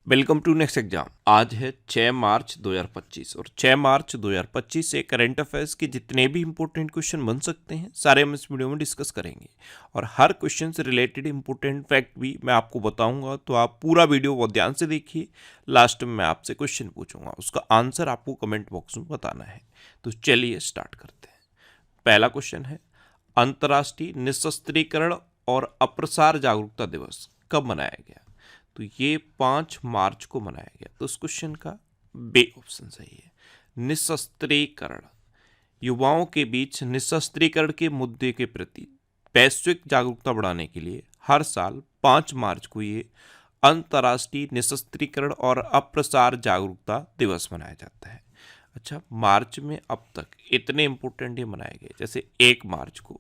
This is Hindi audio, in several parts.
Welcome to next exam. आज है 6 मार्च 2025 और 6 मार्च 2025 से करंट अफेयर्स के जितने भी इंपॉर्टेंट क्वेश्चन बन सकते हैं सारे हम इस वीडियो में डिस्कस करेंगे और हर क्वेश्चन से रिलेटेड इंपॉर्टेंट फैक्ट भी मैं आपको बताऊंगा, तो आप पूरा वीडियो बहुत ध्यान से देखिए। लास्ट में मैं आपसे क्वेश्चन पूछूंगा, उसका आंसर आपको कमेंट बॉक्स में बताना है। तो चलिए स्टार्ट करते हैं। पहला क्वेश्चन है, अंतर्राष्ट्रीय निशस्त्रीकरण और अप्रसार जागरूकता दिवस कब मनाया गया? तो ये 5 मार्च को मनाया गया। तो इस क्वेश्चन का बे ऑप्शन सही है। निशस्त्रीकरण, युवाओं के बीच निशस्त्रीकरण के मुद्दे के प्रति वैश्विक जागरूकता बढ़ाने के लिए हर साल 5 मार्च को ये अंतर्राष्ट्रीय निशस्त्रीकरण और अप्रसार जागरूकता दिवस मनाया जाता है। अच्छा, मार्च में अब तक इतने इंपॉर्टेंट ये मनाए गए, जैसे 1 मार्च को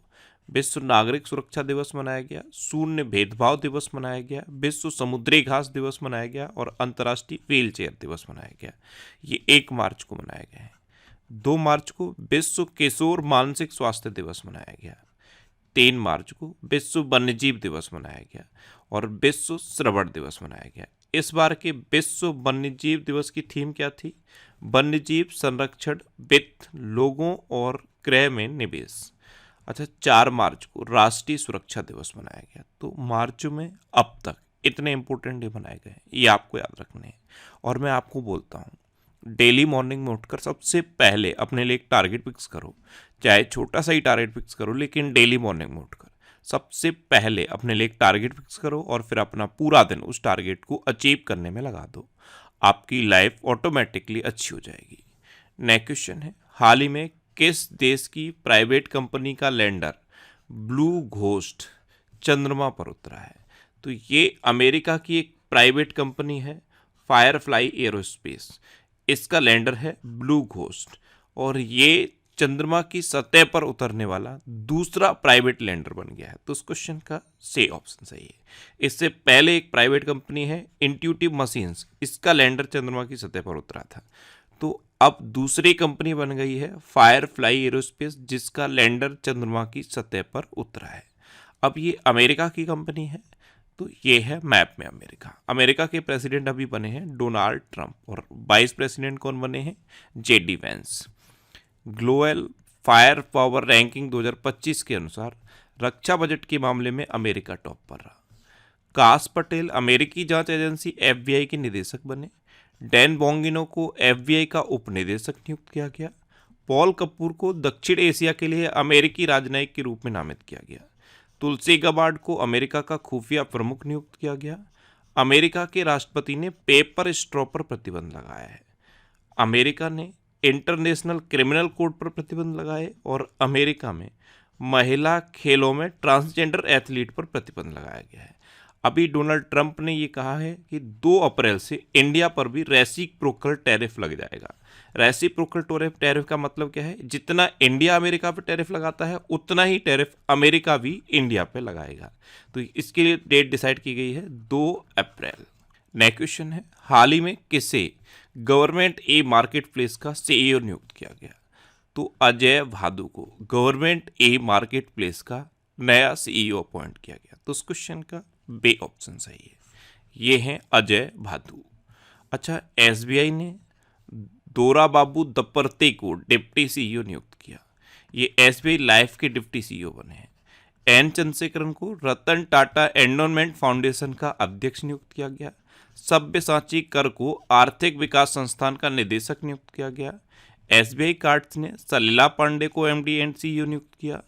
विश्व नागरिक सुरक्षा दिवस मनाया गया, शून्य भेदभाव दिवस मनाया गया, विश्व समुद्री घास दिवस मनाया गया और अंतर्राष्ट्रीय व्हील चेयर दिवस मनाया गया। ये 1 मार्च को मनाया गया है। 2 मार्च को विश्व किशोर मानसिक स्वास्थ्य दिवस मनाया गया। 3 मार्च को विश्व वन्यजीव दिवस मनाया गया और विश्व श्रवण दिवस मनाया गया। इस बार के विश्व वन्यजीव दिवस की थीम क्या थी? वन्यजीव संरक्षण, वित्त, लोगों और क्रय में निवेश। अच्छा, 4 मार्च को राष्ट्रीय सुरक्षा दिवस मनाया गया। तो मार्च में अब तक इतने इंपॉर्टेंट डे मनाए गए, ये आपको याद रखने हैं। और मैं आपको बोलता हूँ, डेली मॉर्निंग में उठकर सबसे पहले अपने लिए एक टारगेट फिक्स करो, चाहे छोटा सा ही टारगेट फिक्स करो, लेकिन डेली मॉर्निंग में उठकर सबसे पहले अपने लिए एक टारगेट फिक्स करो और फिर अपना पूरा दिन उस टारगेट को अचीव करने में लगा दो। आपकी लाइफ ऑटोमेटिकली अच्छी हो जाएगी। नेक्स्ट क्वेश्चन है, हाल ही में किस देश की प्राइवेट कंपनी का लैंडर ब्लू घोस्ट चंद्रमा पर उतरा है? तो ये अमेरिका की एक प्राइवेट कंपनी है, फायरफ्लाई एरोस्पेस। इसका लैंडर है ब्लू घोस्ट और ये चंद्रमा की सतह पर उतरने वाला दूसरा प्राइवेट लैंडर बन गया है। तो इस क्वेश्चन का सी ऑप्शन सही है। इससे पहले एक प्राइवेट कंपनी है इंट्यूटिव मशीन्स, इसका लैंडर चंद्रमा की सतह पर उतरा था। तो अब दूसरी कंपनी बन गई है फायरफ्लाई एरोस्पेस, जिसका लैंडर चंद्रमा की सतह पर उतरा है। अब ये अमेरिका की कंपनी है। तो ये है मैप में अमेरिका। अमेरिका के प्रेसिडेंट अभी बने हैं डोनाल्ड ट्रंप और वाइस प्रेसिडेंट कौन बने हैं? JD Vance. Global fire power ranking 2025 के अनुसार रक्षा बजट के मामले में अमेरिका टॉप पर रहा। काश पटेल अमेरिकी जांच एजेंसी एफबीआई के निदेशक बने। डैन बोंगिनो को एफबीआई का उपनिदेशक नियुक्त किया गया। पॉल कपूर को दक्षिण एशिया के लिए अमेरिकी राजनयिक के रूप में नामित किया गया। तुलसी गबार्ड को अमेरिका का खुफिया प्रमुख नियुक्त किया गया। अमेरिका के राष्ट्रपति ने पेपर स्ट्रॉ पर प्रतिबंध लगाया है। अमेरिका ने इंटरनेशनल क्रिमिनल कोर्ट पर प्रतिबंध लगाए और अमेरिका में महिला खेलों में ट्रांसजेंडर एथलीट पर प्रतिबंध लगाया गया है। अभी डोनाल्ड ट्रंप ने ये कहा है कि 2 अप्रैल से इंडिया पर भी रेसिप्रोकल टैरिफ लग जाएगा। रेसिप्रोकल टैरिफ का मतलब क्या है? जितना इंडिया अमेरिका पे टैरिफ लगाता है उतना ही टैरिफ अमेरिका भी इंडिया पे लगाएगा। तो इसके लिए डेट डिसाइड की गई है 2 अप्रैल। नेक्स्ट क्वेश्चन है, हाल ही में किसे गवर्नमेंट ई मार्केट प्लेस का सीईओ नियुक्त किया गया? तो अजय भादु को गवर्नमेंट ई मार्केट प्लेस का नया सीईओ अपॉइंट किया गया। तो इस क्वेश्चन का बे ऑप्शन सही है। ये हैं अजय भादु। अच्छा, एसबीआई ने दोरा बाबू दप्परते को डिप्टी सीईओ नियुक्त किया। ये एसबीआई लाइफ के डिप्टी सीईओ बने हैं। एन चंद्रशेखरन को रतन टाटा एंडोनमेंट फाउंडेशन का अध्यक्ष नियुक्त किया गया। सब्यसाची कर को आर्थिक विकास संस्थान का निदेशक नियुक्त किया गया। एसबीआई कार्ड्स ने सलीला पांडे को एमडी एंड सीईओ नियुक्त किया।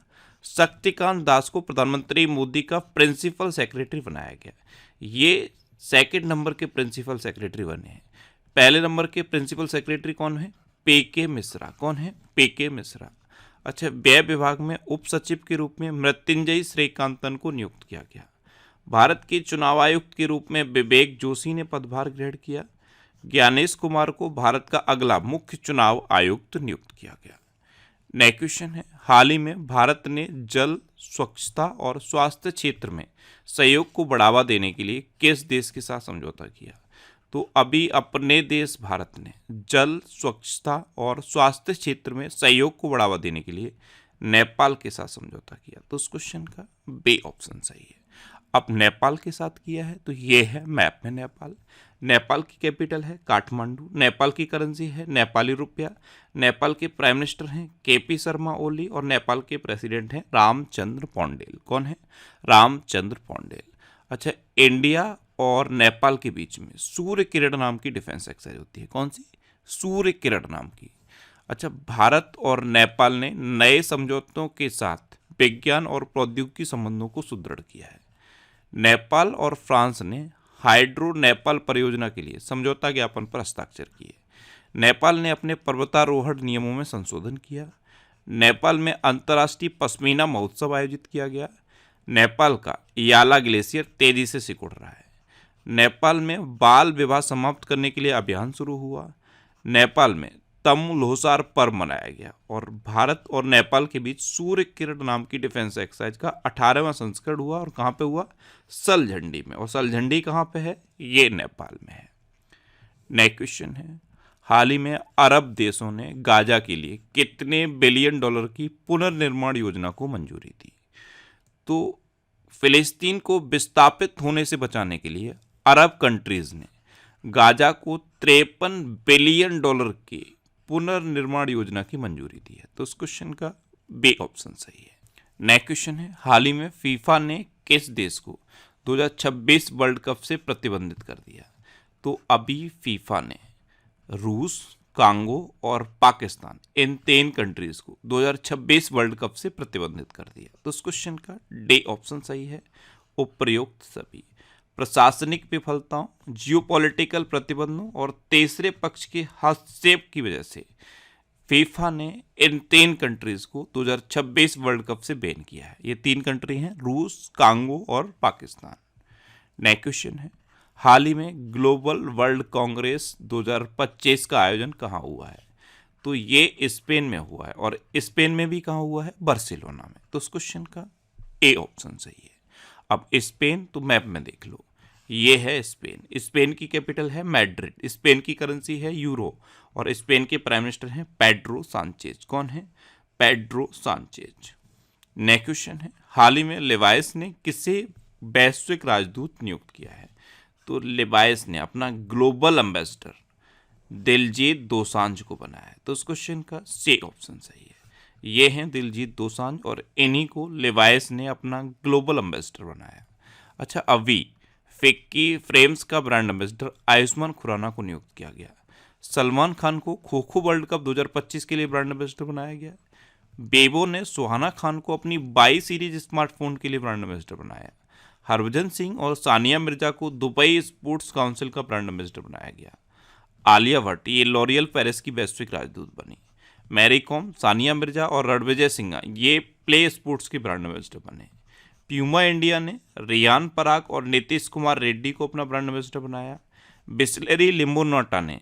शक्तिकांत दास को प्रधानमंत्री मोदी का प्रिंसिपल सेक्रेटरी बनाया गया। ये सेकंड नंबर के प्रिंसिपल सेक्रेटरी बने हैं। पहले नंबर के प्रिंसिपल सेक्रेटरी कौन है? पीके मिश्रा। कौन है? पीके मिश्रा। अच्छा, व्यय विभाग में उप सचिव के रूप में मृत्युंजय श्रीकांतन को नियुक्त किया गया। भारत के चुनाव आयुक्त के रूप में विवेक जोशी ने पदभार ग्रहण किया। ज्ञानेश कुमार को भारत का अगला मुख्य चुनाव आयुक्त नियुक्त किया गया। नेक्स्ट क्वेश्चन है, हाल ही में भारत ने जल, स्वच्छता और स्वास्थ्य क्षेत्र में सहयोग को बढ़ावा देने के लिए किस देश के साथ समझौता किया? तो अभी अपने देश भारत ने जल, स्वच्छता और स्वास्थ्य क्षेत्र में सहयोग को बढ़ावा देने के लिए नेपाल के साथ समझौता किया। तो उस क्वेश्चन का बे ऑप्शन सही है। अब नेपाल के साथ किया है, तो ये है मैप में नेपाल। नेपाल की कैपिटल है काठमांडू। नेपाल की करेंसी है नेपाली रुपया। नेपाल के प्राइम मिनिस्टर हैं केपी शर्मा ओली और नेपाल के प्रेसिडेंट हैं रामचंद्र पौंडेल। कौन है? रामचंद्र पौंडेल। अच्छा, इंडिया और नेपाल के बीच में सूर्य किरण नाम की डिफेंस एक्सरसाइज होती है। कौन सी? सूर्य किरण नाम की। अच्छा, भारत और नेपाल ने नए समझौतों के साथ विज्ञान और प्रौद्योगिकी संबंधों को सुदृढ़ किया है। नेपाल और फ्रांस ने हाइड्रो नेपाल परियोजना के लिए समझौता ज्ञापन पर हस्ताक्षर किए। नेपाल ने अपने पर्वतारोहण नियमों में संशोधन किया। नेपाल में अंतर्राष्ट्रीय पश्मीना महोत्सव आयोजित किया गया। नेपाल का याला ग्लेशियर तेजी से सिकुड़ रहा है। नेपाल में बाल विवाह समाप्त करने के लिए अभियान शुरू हुआ। नेपाल में तमु लोसार पर्व मनाया गया। और भारत और नेपाल के बीच सूर्य किरण नाम की डिफेंस एक्सरसाइज का 18वां संस्करण हुआ। और कहाँ पे हुआ? सलझंडी में। और सलझंडी कहाँ पे है? ये नेपाल में है। नेक्स्ट क्वेश्चन है, हाल ही में अरब देशों ने गाजा के लिए कितने बिलियन डॉलर की पुनर्निर्माण योजना को मंजूरी दी? तो फिलिस्तीन को विस्थापित होने से बचाने के लिए अरब कंट्रीज ने गाजा को 53 बिलियन डॉलर की पुनर्निर्माण योजना की मंजूरी दी है। तो उस क्वेश्चन का बी ऑप्शन सही है। नेक्स्ट क्वेश्चन है, हाल ही में फीफा ने किस देश को 2026 वर्ल्ड कप से प्रतिबंधित कर दिया? तो अभी फीफा ने रूस, कांगो और पाकिस्तान, इन 3 कंट्रीज को 2026 वर्ल्ड कप से प्रतिबंधित कर दिया। तो उस क्वेश्चन का डी ऑप्शन सही है। उपयुक्त सभी प्रशासनिक विफलताओं, जियोपॉलिटिकल प्रतिबंधों और तीसरे पक्ष के हस्तक्षेप की वजह से फीफा ने इन 3 कंट्रीज को 2026 वर्ल्ड कप से बैन किया है। ये 3 कंट्री हैं, रूस, कांगो और पाकिस्तान। नेक्स्ट क्वेश्चन है, हाल ही में ग्लोबल वर्ल्ड कांग्रेस 2025 का आयोजन कहाँ हुआ है? तो ये स्पेन में हुआ है। और स्पेन में भी कहाँ हुआ है? बार्सिलोना में। तो उस क्वेश्चन का ए ऑप्शन सही है। अब स्पेन तो मैप में देख लो, ये है स्पेन। स्पेन की कैपिटल है मैड्रिड। स्पेन की करेंसी है यूरो। और स्पेन के प्राइम मिनिस्टर हैं पेड्रो सांचेज। कौन है? Pedro Sanchez. नेक्स्ट क्वेश्चन है, हाल ही में लिवाइस ने किसे वैश्विक राजदूत नियुक्त किया है? तो लिवाइस ने अपना ग्लोबल एम्बेसडर दिलजीत दोसांझ को बनाया है। तो उस क्वेश्चन का सी ऑप्शन सही है। ये हैं दिलजीत दोसांझ और इन्हीं को लिवाइस ने अपना ग्लोबल एम्बेसडर बनाया। अच्छा, अभी फिक्की फ्रेम्स का ब्रांड एम्बेसडर आयुष्मान खुराना को नियुक्त किया गया। सलमान खान को खो खो वर्ल्ड कप 2025 के लिए ब्रांड एम्बेसडर बनाया गया। बेबो ने सुहाना खान को अपनी 22 सीरीज स्मार्टफोन के लिए ब्रांड एम्बेसडर बनाया। हरभजन सिंह और सानिया मिर्जा को दुबई स्पोर्ट्स काउंसिल का ब्रांड एम्बेसडर बनाया गया। आलिया भट्ट ये लॉरियल पेरिस की वैश्विक राजदूत बनी। मैरी कॉम, सानिया मिर्जा और रणविजय सिंह ये प्ले स्पोर्ट्स के ब्रांड एम्बेसडर बने। प्यूमा इंडिया ने रियान पराग और नीतीश कुमार रेड्डी को अपना ब्रांड एम्बेसडर बनाया। बिस्लेरी लिम्बोनाटा ने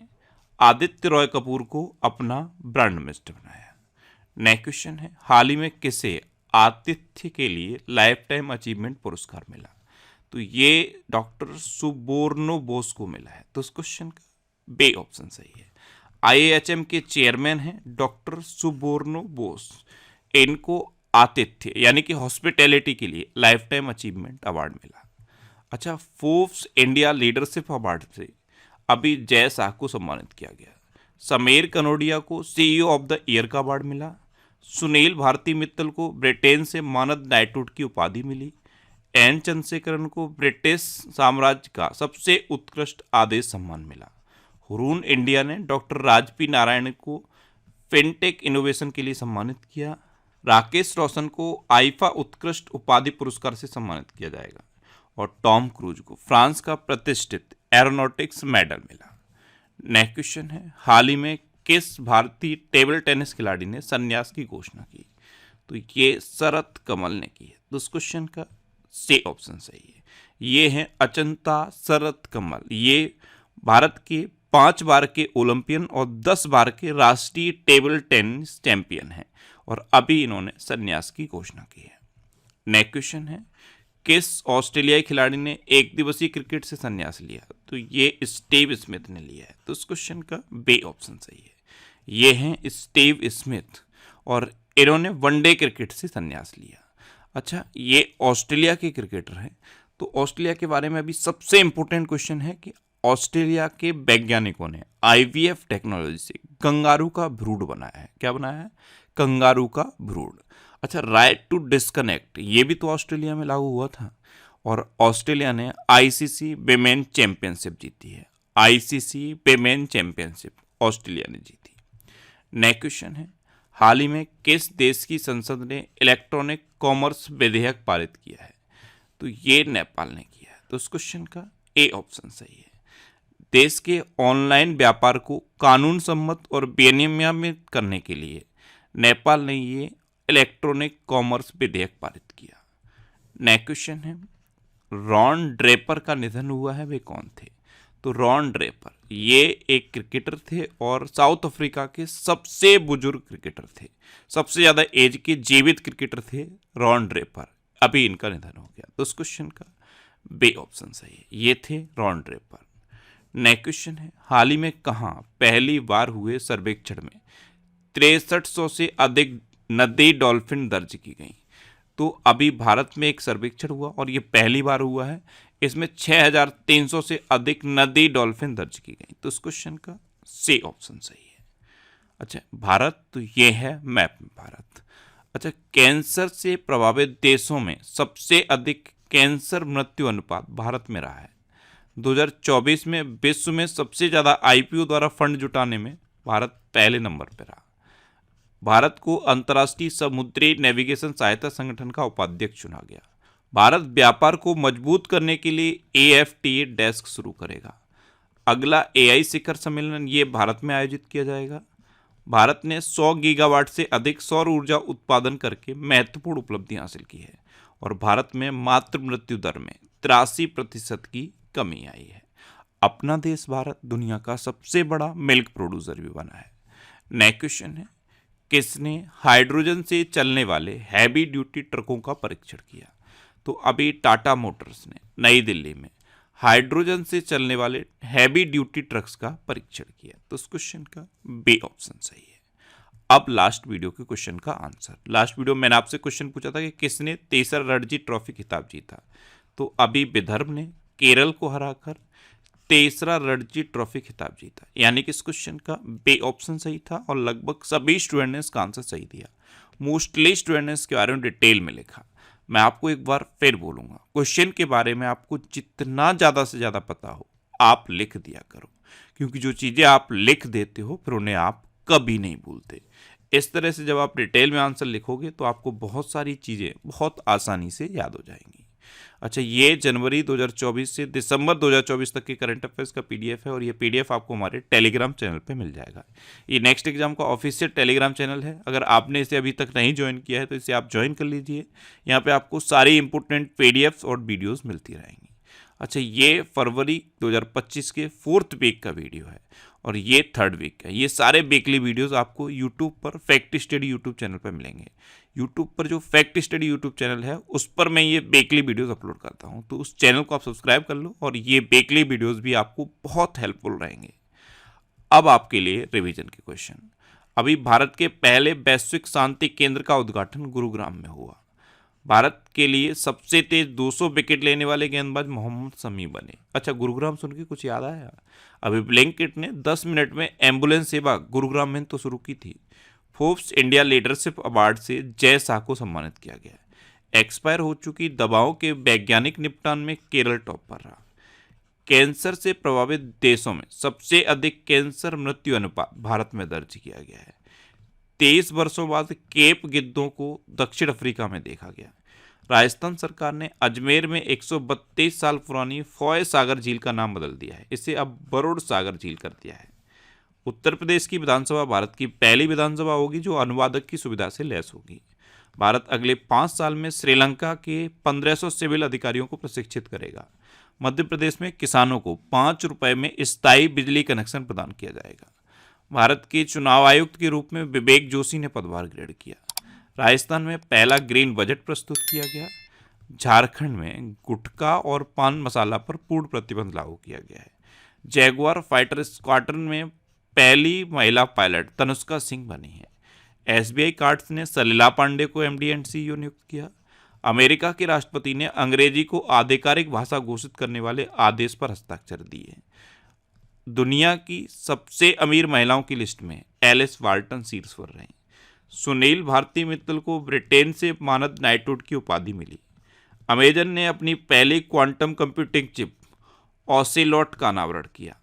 आदित्य रॉय कपूर को अपना ब्रांड एम्बेसडर बनाया। नेक्स्ट क्वेश्चन है, हाल ही में किसे आतिथ्य के लिए लाइफ टाइम अचीवमेंट पुरस्कार मिला? तो ये डॉक्टर सुबोर्नो बोस को मिला है। तो इस क्वेश्चन का बी ऑप्शन सही है। IAHM के चेयरमैन हैं डॉक्टर सुबोर्नो बोस। इनको आतिथ्य यानी कि हॉस्पिटैलिटी के लिए लाइफ टाइम अचीवमेंट अवार्ड मिला। अच्छा, फोर्ब्स इंडिया लीडरशिप अवार्ड से अभी जय शाह को सम्मानित किया गया। समीर कनोडिया को CEO ऑफ द ईयर का अवार्ड मिला। सुनील भारती मित्तल को ब्रिटेन से मानद नाइटहुड की उपाधि मिली। एन चंद्रशेखरन को ब्रिटिश साम्राज्य का सबसे उत्कृष्ट आदेश सम्मान मिला। हुरून इंडिया ने डॉक्टर राजपी नारायण को फिनटेक इनोवेशन के लिए सम्मानित किया। राकेश रोशन को आईफा उत्कृष्ट उपाधि पुरस्कार से सम्मानित किया जाएगा। और टॉम क्रूज को फ्रांस का प्रतिष्ठित एरोनॉटिक्स मेडल मिला। नेक्स्ट क्वेश्चन है, हाल ही में किस भारतीय टेबल टेनिस खिलाड़ी ने संन्यास की घोषणा की? तो ये शरत कमल ने की है। तो इस क्वेश्चन का सी ऑप्शन सही है। ये हैं अचंता शरत कमल। ये भारत के 5 बार के ओलंपियन और 10 बार के राष्ट्रीय टेबल टेनिस चैंपियन हैं और अभी इन्होंने संन्यास की घोषणा की है। नेक्स्ट क्वेश्चन है, किस ऑस्ट्रेलियाई खिलाड़ी ने एक दिवसीय क्रिकेट से संन्यास लिया? तो ये स्टीव स्मिथ ने लिया है। तो इस क्वेश्चन का बी ऑप्शन सही है। ये हैं स्टीव स्मिथ और इन्होंने वनडे क्रिकेट से संन्यास लिया। अच्छा, ये ऑस्ट्रेलिया के क्रिकेटर हैं। तो ऑस्ट्रेलिया के बारे में अभी सबसे इंपॉर्टेंट क्वेश्चन है कि ऑस्ट्रेलिया के वैज्ञानिकों ने आईवीएफ टेक्नोलॉजी से कंगारू का भ्रूण बनाया है। क्या बनाया है? कंगारू का भ्रूण। अच्छा, राइट टू डिस्कनेक्ट ये भी तो ऑस्ट्रेलिया में लागू हुआ था, और ऑस्ट्रेलिया ने आईसीसी विमेन चैंपियनशिप जीती है। आईसीसी विमेन चैंपियनशिप ऑस्ट्रेलिया ने जीती। नेक्स्ट क्वेश्चन है, हाल ही में किस देश की संसद ने इलेक्ट्रॉनिक कॉमर्स विधेयक पारित किया है? तो ये नेपाल ने किया है। तो इस क्वेश्चन का ए ऑप्शन सही है। देश के ऑनलाइन व्यापार को कानून सम्मत और विनियमित करने के लिए नेपाल ने ये इलेक्ट्रॉनिक कॉमर्स विधेयक पारित किया। नेक्स्ट क्वेश्चन है, रॉन ड्रेपर का निधन हुआ है, वे कौन थे? तो रॉन ड्रेपर ये एक क्रिकेटर थे और साउथ अफ्रीका के सबसे बुजुर्ग क्रिकेटर थे, सबसे ज़्यादा एज के जीवित क्रिकेटर थे रॉन ड्रेपर। अभी इनका निधन हो गया। तो उस क्वेश्चन का बी ऑप्शन सही है, ये थे रॉन ड्रेपर। नेक्स्ट क्वेश्चन है, हाल ही में कहाँ पहली बार हुए सर्वेक्षण में 6300 से अधिक नदी डॉल्फिन दर्ज की गई? तो अभी भारत में एक सर्वेक्षण हुआ और ये पहली बार हुआ है। इसमें 6300 से अधिक नदी डॉल्फिन दर्ज की गई। तो इस क्वेश्चन का सी ऑप्शन सही है। अच्छा, भारत, तो ये है मैप में भारत। अच्छा, कैंसर से प्रभावित देशों में सबसे अधिक कैंसर मृत्यु अनुपात भारत में रहा है। 2024 में विश्व में सबसे ज़्यादा आईपीओ द्वारा फंड जुटाने में भारत पहले नंबर पर रहा। भारत को अंतर्राष्ट्रीय समुद्री नेविगेशन सहायता संगठन का उपाध्यक्ष चुना गया। भारत व्यापार को मजबूत करने के लिए AFTA डेस्क शुरू करेगा। अगला AI शिखर सम्मेलन ये भारत में आयोजित किया जाएगा। भारत ने 100 गीगावाट से अधिक सौर ऊर्जा उत्पादन करके महत्वपूर्ण उपलब्धि हासिल की है, और भारत में मातृ मृत्यु दर में 83% की कमी आई है। अपना देश भारत दुनिया का सबसे बड़ा मिल्क प्रोड्यूसर भी बना है। नेक्स्ट क्वेश्चन है, किसने हाइड्रोजन से चलने वाले हैवी ड्यूटी ट्रकों का परीक्षण किया? तो अभी टाटा मोटर्स ने नई दिल्ली में हाइड्रोजन से चलने वाले हैवी ड्यूटी ट्रक्स का परीक्षण किया। तो इस क्वेश्चन का बी ऑप्शन सही है। अब लास्ट वीडियो के क्वेश्चन का आंसर। लास्ट वीडियो में मैंने आपसे क्वेश्चन पूछा था कि किसने तीसरा रणजी ट्रॉफी खिताब जीता? तो अभी विदर्भ ने केरल को हराकर तीसरा रणजी ट्रॉफी खिताब जीता, यानी कि इस क्वेश्चन का बी ऑप्शन सही था, और लगभग सभी स्टूडेंट ने इसका आंसर सही दिया। मोस्टली स्टूडेंट ने इसके बारे में डिटेल में लिखा। मैं आपको एक बार फिर बोलूँगा, क्वेश्चन के बारे में आपको जितना ज़्यादा से ज़्यादा पता हो आप लिख दिया करो, क्योंकि जो चीज़ें आप लिख देते हो फिर उन्हें आप कभी नहीं भूलते। इस तरह से जब आप डिटेल में आंसर लिखोगे तो आपको बहुत सारी चीज़ें बहुत आसानी से याद हो जाएंगी। अच्छा, ये जनवरी 2024 से दिसंबर 2024 तक के करंट अफेयर्स का PDF है, और ये PDF आपको हमारे टेलीग्राम चैनल पे मिल जाएगा। ये नेक्स्ट एग्जाम का ऑफिशियल टेलीग्राम चैनल है। अगर आपने इसे अभी तक नहीं ज्वाइन किया है तो इसे आप ज्वाइन कर लीजिए। यहाँ पे आपको सारी इंपॉर्टेंट PDFs और वीडियोस मिलती रहेंगी। अच्छा, ये फरवरी 2025 के 4th वीक का वीडियो है, और ये 3rd वीक का। ये सारे वीकली वीडियोस आपको यूट्यूब पर फैक्ट स्टडी यूट्यूब चैनल पर मिलेंगे। यूट्यूब पर जो फैक्ट स्टडी यूट्यूब चैनल है उस पर मैं ये वीकली वीडियोस अपलोड करता हूँ, तो उस चैनल को आप सब्सक्राइब कर लो, और ये वीकली वीडियोस भी आपको बहुत हेल्पफुल रहेंगे। अब आपके लिए रिवीजन के क्वेश्चन। अभी भारत के पहले वैश्विक शांति केंद्र का उद्घाटन गुरुग्राम में हुआ। भारत के लिए सबसे तेज 200 विकेट लेने वाले गेंदबाज मोहम्मद शमी बने। अच्छा, गुरुग्राम सुन के कुछ याद आया? अभी ब्लिंकिट ने 10 मिनट में एम्बुलेंस सेवा गुरुग्राम में तो शुरू की थी। फोर्ब्स इंडिया लीडरशिप अवार्ड से जय शाह को सम्मानित किया गया। एक्सपायर हो चुकी दवाओं के वैज्ञानिक निपटान में केरल टॉप पर रहा। कैंसर से प्रभावित देशों में सबसे अधिक कैंसर मृत्यु अनुपात भारत में दर्ज किया गया है। 23 वर्षों बाद केप गिद्धों को दक्षिण अफ्रीका में देखा गया। राजस्थान सरकार ने अजमेर में 132 साल पुरानी फॉय सागर झील का नाम बदल दिया है, इसे अब बरोड़ सागर झील कर दिया है। उत्तर प्रदेश की विधानसभा भारत की पहली विधानसभा होगी जो अनुवादक की सुविधा से लैस होगी। भारत अगले 5 साल में श्रीलंका के 1500 सिविल अधिकारियों को प्रशिक्षित करेगा। मध्य प्रदेश में किसानों को 5 रुपए में स्थायी बिजली कनेक्शन प्रदान किया जाएगा। भारत के चुनाव आयुक्त के रूप में विवेक जोशी ने पदभार ग्रहण किया। राजस्थान में पहला ग्रीन बजट प्रस्तुत किया गया। झारखंड में गुटखा और पान मसाला पर पूर्ण प्रतिबंध लागू किया गया है। जैगुआर फाइटर स्क्वाड्रन में पहली महिला पायलट तनुष्का सिंह बनी है। SBI कार्ड्स ने सलीला पांडे को MD एंड CEO नियुक्त किया। अमेरिका के राष्ट्रपति ने अंग्रेजी को आधिकारिक भाषा घोषित करने वाले आदेश पर हस्ताक्षर दिए। दुनिया की सबसे अमीर महिलाओं की लिस्ट में एलिस वाल्टन शीर्ष पर रहीं। सुनील भारती मित्तल को ब्रिटेन से मानद नाइटहुड की उपाधि मिली। अमेजन ने अपनी पहली क्वांटम कंप्यूटिंग चिप ओसेलॉट का अनावरण किया।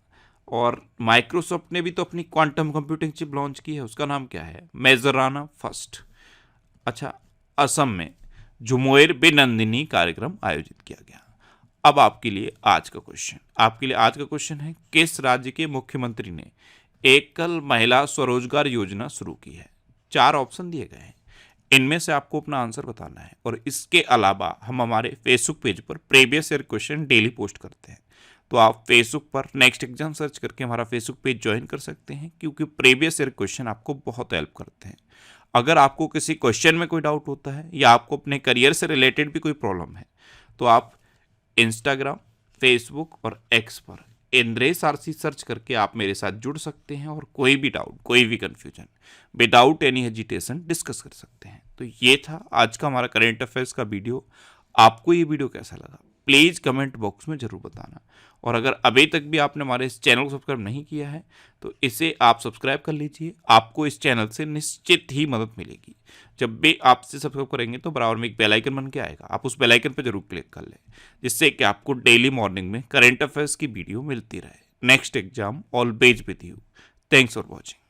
और माइक्रोसॉफ्ट ने भी तो अपनी क्वांटम कंप्यूटिंग चिप लॉन्च की है, उसका नाम क्या है? Majorana first. अच्छा, असम में झुमोर बेनंदिनी कार्यक्रम आयोजित किया गया। अब आपके लिए आज का क्वेश्चन है, किस राज्य के मुख्यमंत्री ने एकल महिला स्वरोजगार योजना शुरू की है? 4 ऑप्शन दिए गए हैं, इनमें से आपको अपना आंसर बताना है। और इसके अलावा हम हमारे फेसबुक पेज पर previous year question daily post करते हैं, तो आप फेसबुक पर नेक्स्ट एग्जाम सर्च करके हमारा फेसबुक पेज ज्वाइन कर सकते हैं, क्योंकि प्रीवियस ईयर क्वेश्चन आपको बहुत हेल्प करते हैं। अगर आपको किसी क्वेश्चन में कोई डाउट होता है या आपको अपने करियर से रिलेटेड भी कोई प्रॉब्लम है, तो आप इंस्टाग्राम, फेसबुक और एक्स पर इंद्रेश आरसी सर्च करके आप मेरे साथ जुड़ सकते हैं और कोई भी डाउट, कोई भी confusion without any hesitation discuss कर सकते हैं। तो ये था आज का हमारा करंट अफेयर्स का वीडियो। आपको ये वीडियो कैसा लगा प्लीज़ कमेंट बॉक्स में ज़रूर बताना। और अगर अभी तक भी आपने हमारे इस चैनल को सब्सक्राइब नहीं किया है तो इसे आप सब्सक्राइब कर लीजिए। आपको इस चैनल से निश्चित ही मदद मिलेगी। जब भी आपसे सब्सक्राइब करेंगे तो बराबर में एक बेल आइकन बन के आएगा, आप उस बेल आइकन पर जरूर क्लिक कर लें, जिससे कि आपको डेली मॉर्निंग में करंट अफेयर्स की वीडियो मिलती रहे। Next exam always with you. Thanks for watching.